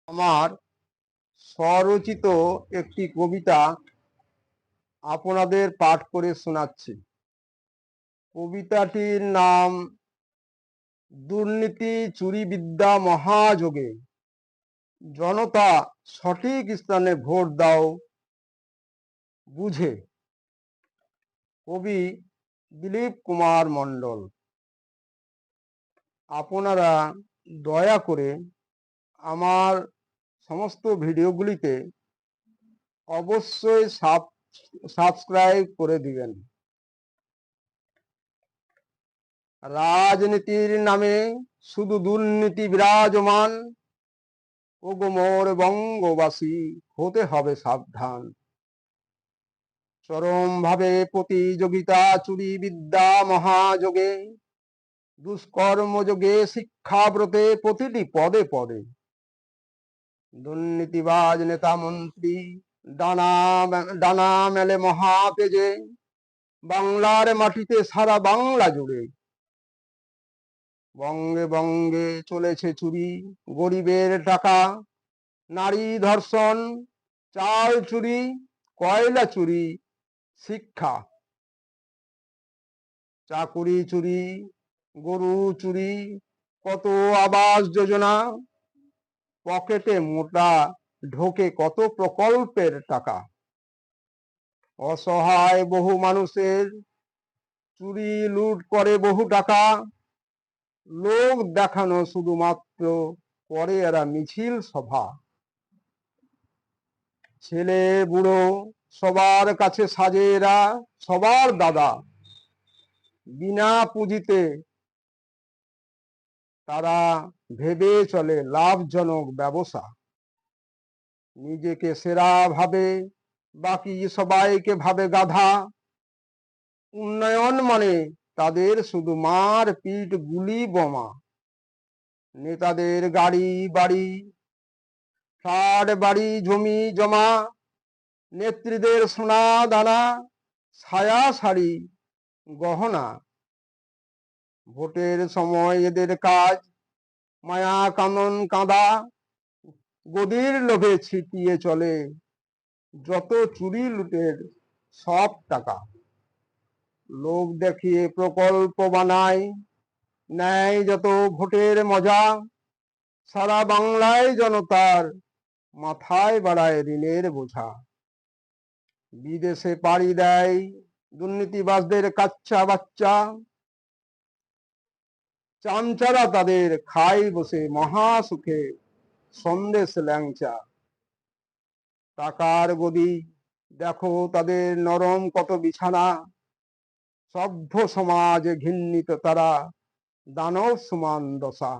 আমার স্বরচিত একটি কবিতা আপনাদের পাঠ করে শোনাচ্ছি। কবিতাটির নাম দুর্নীতি চুরি বিদ্যা মহাযোগে, জনতা সঠিক স্থানে ভোট দাও বুঝে। কবি দিলীপ কুমার মণ্ডল। আপনারা দয়া করে আমার সমস্ত ভিডিওগুলিতে অবশ্যই সাবস্ক্রাইব করে দিবেন। রাজনীতির নামে শুধু দুর্নীতি বিরাজমান, ওগো মোর বঙ্গবাসী হতে হবে সাবধান। চরম ভাবে প্রতিযোগিতা চুরি বিদ্যা মহাযোগে, দুষ্কর্মযোগে শিক্ষাব্রতে প্রতিটি পদে পদে দুর্নীতিবাজ নেতা মন্ত্রী ডানা ডানা মেলে মহাপেজে, বাংলার মাটিতে সারা বাংলা জুড়ে বঙ্গে বঙ্গে চলেছে চুরি গরিবের টাকা। নারী ধর্ষণ, চাল চুরি, কয়লা চুরি, শিক্ষা চাকুরি চুরি, গরু চুরি, কত আবাস যোজনা, পকেটে মোটা ঢোকে কত প্রকল্পের টাকা। অসহায় বহু মানুষের চুরি লুট করে বহু টাকা। লোক দেখানো শুধুমাত্র করে এরা মিছিল সভা। ছেলে বুড়ো সবার কাছে সাজে এরা সবার দাদা। বিনা পুঁজিতে তারা ভেবে চলে লাভজনক ব্যবসা। নিজেকে সেরা ভাবে, বাকি সবাইকে ভাবে গাধা। উন্নয়ন মানে তাদের শুধু মার পিট গুলি বোমা। নেতাদের গাড়ি বাড়ি, ফ্ল্যাট বাড়ি জমি জমা, নেত্রীদের সোনা দানা, ছায়া শাড়ি গহনা। ভোটের সময় এদের কাজ মায়া কানন কাঁদা। গদির লোভে ছিটিয়ে চলে যত চুরি লুটের সব টাকা। লোক দেখিয়ে প্রকল্প বানায়, নেয় যত ভোটের মজা। সারা বাংলায় জনতার মাথায় বাড়ায় ঋণের বোঝা। বিদেশে পাড়ি দেয় দুর্নীতিবাজদের কাচ্চা বাচ্চা। চামচারা তাদের খায় বসে মহা সুখে সন্দেশ ল্যাংচা। টাকার গদি দেখো তাদের নরম কত বিছানা। সভ্য সমাজে ঘৃণিত তারা দানব সমান দশা।